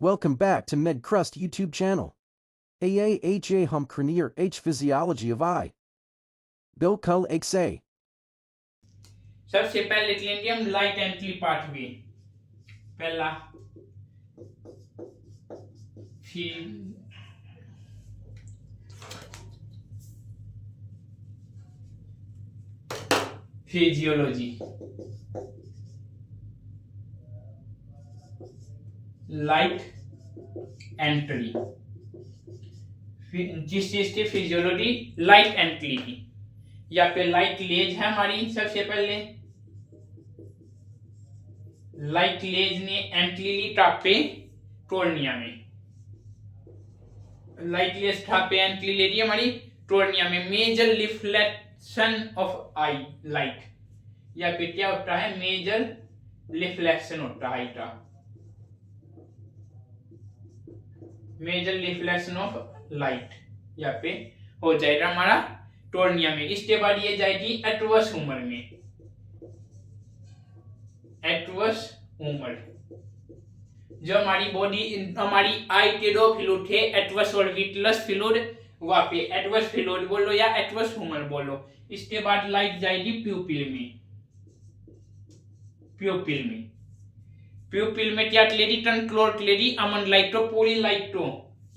Welcome back to MedCrust YouTube channel. AAHA hum cranier H physiology of eye. Bill Cull XA. सबसे पहले लिख लेंगे हम light entry pathway. पहला physiology, light entry, जिस चीज की फिजियोलॉजी लाइट एंट्री की, या पे लाइट लेज है हमारी। सबसे पहले लाइट लेज ने एंट्री ली टापे टोर्निया में, लाइट लेज टापे एंट्री ले रही हमारी टोर्निया में। Major reflection of eye light, या फिर क्या होता है, मेजर रिफ्लेक्शन होता है, मेजर रिफ्लेक्शन ऑफ लाइट या पे हो जाएगा हमारा टोर्निया में। इसके बाद ये जाएगी एटवस ह्यूमर में। एटवस ह्यूमर जो हमारी बॉडी, हमारी आई के दो फ्लूइड थे, एटवस और विट्रस फ्लूइड, वहां पे एटवस फ्लूइड बोलो या एटवस ह्यूमर बोलो। इसके बाद लाइट जाएगी प्यूपिल में। प्यूपिल में क्या क्लेरी टनक्लोर क्लेरी अमन लाइटो पूरी लाइटो,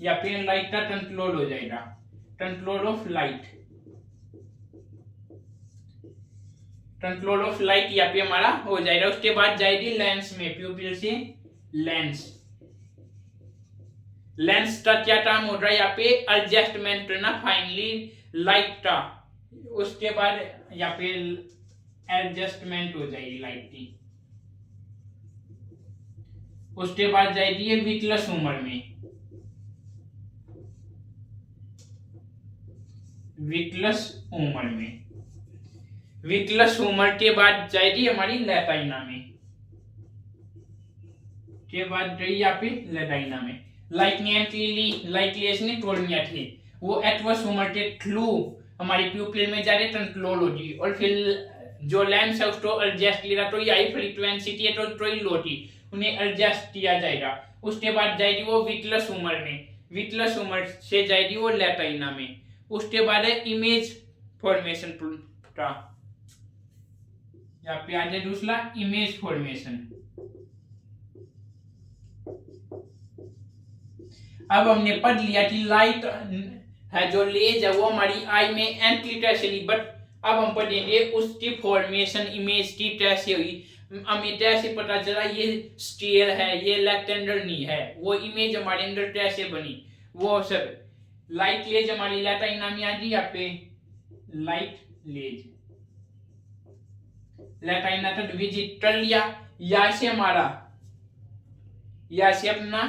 या फिर लाइट का टनक्लोर हो जाएगा, टनक्लोर ऑफ लाइट, टनक्लोर ऑफ लाइट या पे हमारा हो जाएगा। उसके बाद जाएगी लेंस में, प्यूपिल से लेंस। लेंस का क्या काम हो रहा है यहाँ पे, एडजस्टमेंट ना फाइनली लाइट का। उसके बाद यहाँ पे एडजस्टमेंट हो जाएगी लाइट की। उसके बाद जाएगी विट्रस ह्यूमर में। विट्रस ह्यूमर में, विट्रस ह्यूमर के बाद जाएगी हमारी लेटाइना में, के बाद गई यहाँ पे लेटाइना में। लाइटनेस टोर्निया थी, वो एटवस ह्यूमर के थ्रू हमारी प्यूपिल में जा रहे कंट्रोल होगी, और फिर जो लेंस है उसको एडजस्ट किया, तो यही फ्रीक्वेंसी थी तो ट्रोइल होती, उन्हें एडजस्ट किया जाएगा। उसके बाद जाएगी वो विट्रस ह्यूमर में, विट्रस ह्यूमर से जाएगी वो लेटाइना में। उसके बाद है इमेज फॉर्मेशन का, यहाँ पे आ जाए दूसरा इमेज फॉर्मेशन। अब हमने पढ़ लिया कि लाइट है जो लेज है वो हमारी आई में एंटीटेशनी, बट अब हम पढ़ेंगे उसकी फॉर्मेशन इमेज की कैसे हुई। हमें कैसे पता चला ये स्टेयर है, ये रेक्टेंगल नहीं है, वो इमेज हमारे अंदर कैसे बनी, वो सब। लाइट लेज हमारी लेटाइना में आ गई, यहाँ पे लाइट लेज लेटाइना तक विजिट कर लिया। यहाँ से हमारा, यहाँ से अपना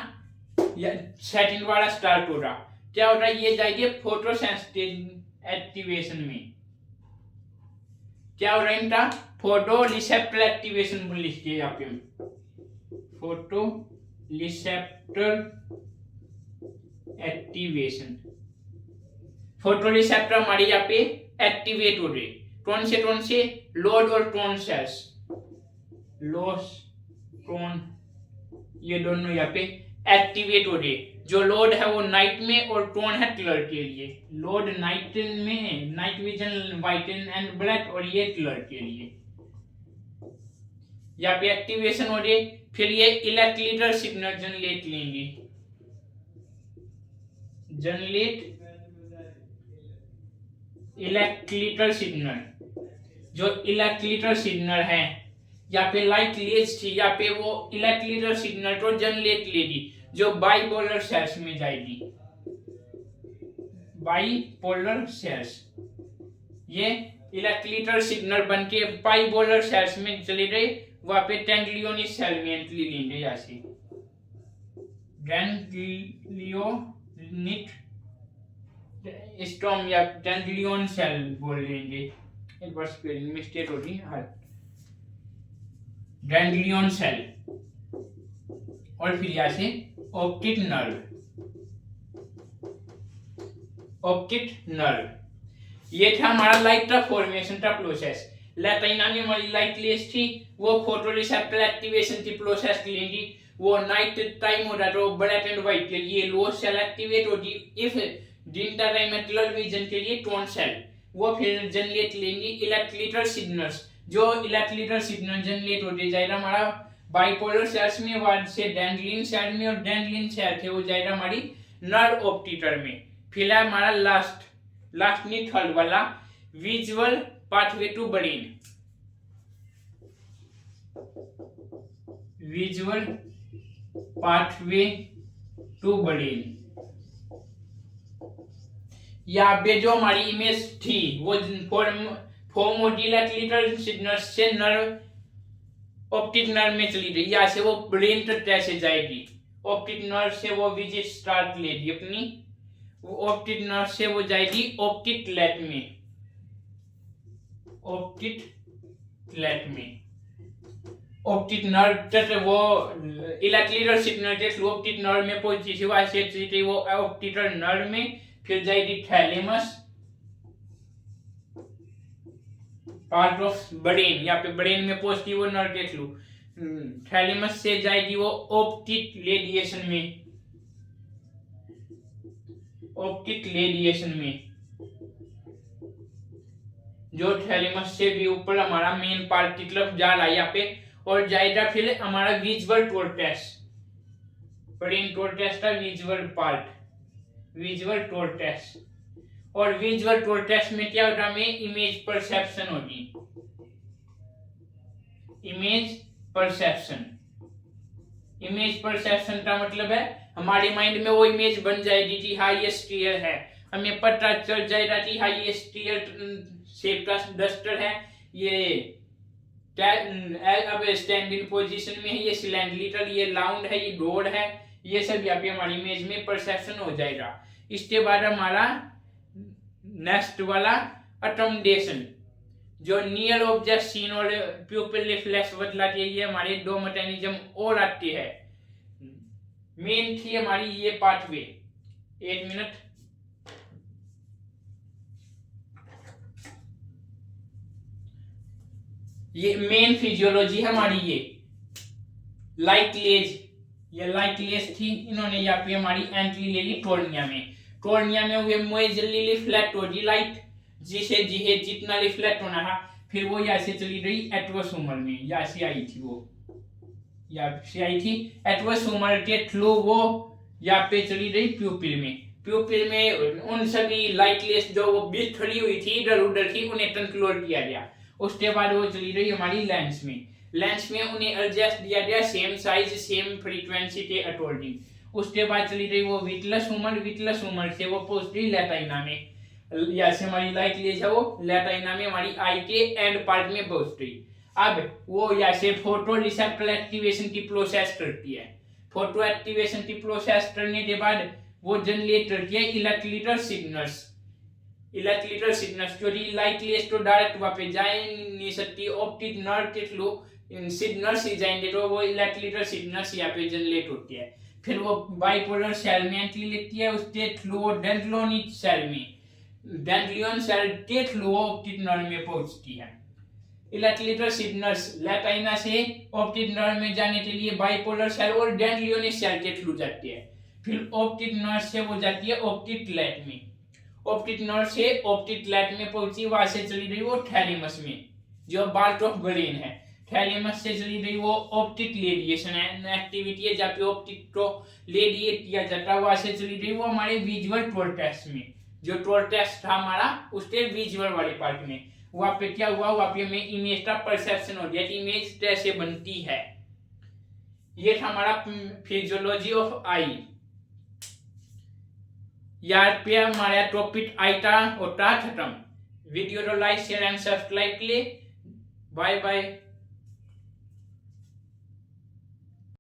सेटिंग वाला स्टार्ट हो रहा। क्या हो रहा है, ये जाएगी फोटोसेंसिटिव एक्टिवेशन में। क्या हो रहा है इनका, फोटो रिसेप्टर एक्टिवेशन लिख के यहाँ पे, photo receptor activation. Photo receptor हमारे यहाँ पे एक्टिवेट हो रहे, कौन से लोड और टोन सेल्स, लोस टोन, ये दोनों यहाँ पे एक्टिवेट हो रहे। जो लोड है वो नाइट में और टोन है कलर के लिए। लोड नाइट में, night vision white and black, और ये कलर के लिए यहाँ पे एक्टिवेशन हो रही। फिर ये इलेक्ट्रिकल सिग्नल जनरेट लेंगे, जनरेट इलेक्ट्रिकल सिग्नल। जो इलेक्ट्रिकल सिग्नल है, यहाँ पे लाइट लेज थी, यहाँ पे वो इलेक्ट्रिकल सिग्नल को जनरेट लेगी, जो बाइपोलर सेल्स में जाएगी। बाइपोलर सेल्स, ये इलेक्ट्रिकल सिग्नल बन के बाइपोलर सेल्स में चले गए, वहां पे टेंग्लियोनिक सेल में एंट्री लेंगे, यहाँ से गैंग्लियोनिक स्टॉम या गैंग्लियन सेल बोल लेंगे, एक बार स्पेलिंग मिस्टेक होगी। गैंग्लियन सेल, और फिर यहाँ से ऑप्टिक नर्व, ऑप्टिक नर्व। ये था हमारा लाइट का फॉर्मेशन का प्रोसेस। लेटाइना में हमारी लाइट लेस थी, वो फोटो रिसेप्टर एक्टिवेशन की प्रोसेस लेंगी। वो नाइट टाइम होता है तो ब्लैक एंड व्हाइट के लिए लो सेल एक्टिवेट होगी। इफ दिन का टाइम है कलर विजन के लिए टोन सेल, वो फिर जनरेट लेंगी इलेक्ट्रिकल सिग्नल्स। जो इलेक्ट्रिकल सिग्नल जनरेट होते जाएगा हमारा बाइपोलर सेल्स में, वहां से डैंड्लिन सेल में, और डैंड्लिन सेल थे वो जाएगा हमारी नर्व ऑप्टिटर में। फिर हमारा लास्ट नहीं थर्ड वाला visual pathway to brain. Visual pathway to brain, यहाँ पे जो हमारी इमेज थी वो फॉर्म होती इलेक्ट्रिकल सिग्नल से नर्व ऑप्टिक नर्व में चली गई, यहाँ से वो ब्रेन तक कैसे जाएगी। ऑप्टिक नर्व से वो विजिट स्टार्ट लेगी अपनी, ऑप्टिक नर्व से वो जाएगी ऑप्टिक लेट में, ऑप्टिक लेट में। ऑप्टिक नर्व तक वो इलेक्ट्रिकल सिग्नल के ऑप्टिक नर्व में पहुंची थी, वहां से चली वो ऑप्टिकल नर्व में, फिर जाएगी थैलेमस पार्ट ऑफ ब्रेन, यहाँ पे ब्रेन में पहुंचती वो नर्व देख लो। थैलेमस से जाएगी वो ऑप्टिक रेडिएशन में, ऑप्टिक रेडिएशन में। जो थैलेमस से भी ऊपर हमारा मेन पार्ट की तरफ जा रहा है यहाँ पे, और जाएगा फिर हमारा विजुअल कॉर्टेक्स, ब्रेन कॉर्टेक्स का विजुअल पार्ट, विजुअल कॉर्टेक्स। और विजुअल कॉर्टेक्स में क्या होता है, इमेज परसेप्शन होगी, इमेज परसेप्शन। इमेज परसेप्शन का मतलब है हमारे माइंड में वो इमेज बन जाएगी कि हाँ ये स्फीयर है, हमें पता चल जाएगा कि हाँ ये स्फीयर शेप का डस्टर है, ये अब स्टैंडिंग पोजीशन में है, ये सिलेंड्रिकल, ये राउंड है, ये डोर है, ये सब यहाँ पे हमारी इमेज में परसेप्शन हो जाएगा। इसके बाद हमारा नेक्स्ट वाला अकोमोडेशन, जो नियर ऑब्जेक्ट सीन और प्यूपिल रिफ्लेक्स बदलाती है, ये हमारे दो मैकेनिज्म और आती है। मेन थी हमारी ये पाथवे, एक मिनट, ये मेन फिजियोलॉजी है हमारी। ये लाइट लेज, ये लाइट लेज थी, इन्होंने यहाँ पे हमारी एंट्री ले ली टोर्निया में। टोर्निया में हुए मोइजली रिफ्लेक्ट होगी लाइट, जिसे जितना रिफ्लेक्ट होना था, फिर वो यहाँ से चली गई एटवोसोमर में, यहाँ से आई थी वो, यहाँ से आई थी एटवोसोमर के थ्रू वो यहाँ पे चली गई प्यूपिल में। प्यूपिल में उन सभी लाइट लेस जो वो बिखरी हुई थी इधर उधर थी, उन्हें कंट्रोल किया गया। उसके बाद वो चली गई हमारी लेंस में, लेंस में उन्हें एडजस्ट दिया गया सेम साइज सेम फ्रीक्वेंसी के अकॉर्डिंग। उसके बाद चली गई वो विटलस उमर, विटलस उमर से वो पहुंच गई लेटाइना में, यहाँ से हमारी लाइट लेज है वो लेटाइना में हमारी आई के एंड पार्ट में पहुंच गई। अब वो यहाँ से फोटो रिसेप्टर एक्टिवेशन की प्रोसेस करती है, फोटो एक्टिवेशन की प्रोसेस करने के बाद वो जनरेट करती है इलेक्ट्रिकल सिग्नल्स, इलेक्ट्रिकल सिग्नल्स, क्योंकि लाइट लेज तो डायरेक्ट वहां पे जा नहीं सकती, ऑप्टिक नर्व के थ्रू सिग्नल्स ही जाएंगे, तो वो इलेक्ट्रिकल सिग्नल्स यहाँ पे जनरेट होती है। फिर वो बाइपोलर सेल में एंट्री लेती है, उसके थ्रू वो डेंड्रोनिक सेल में, डेंड्लियन सेल के थ्रू ऑप्टिक नर्व में पहुंचती है। इलेक्ट्रिकल सिग्नल्स लेटाइना से ऑप्टिक नर्व में जाने के लिए बाइपोलर सेल और डेंड्लियनिक सेल के थ्रू जाती है। फिर ऑप्टिक नर्व से वो जाती है ऑप्टिक लेट में, ऑप्टिक नर्व से ऑप्टिक लेट में पहुंची, वहां से चली गई वो थैलेमस में, जो पार्ट ऑफ ब्रेन है। थैलेमस से चली गई वो ऑप्टिक रेडिएशन है एक्टिविटी है, जहाँ पे ऑप्टिक को रेडिएट किया जाता है, वहां से चली गई वो हमारे विजुअल कॉर्टेक्स में, जो कॉर्टेक्स था हमारा उसके विजुअल वाले पार्ट में। वहां पे क्या हुआ, वहां पे हमें इमेज का परसेप्शन हो गया कि इमेज कैसे बनती है। ये था हमारा फिजियोलॉजी ऑफ आई। यहाँ पे हमारा टॉपिक आई था होता खत्म। वीडियो को लाइक शेयर एंड सब्सक्राइब के लिए बाय बाय।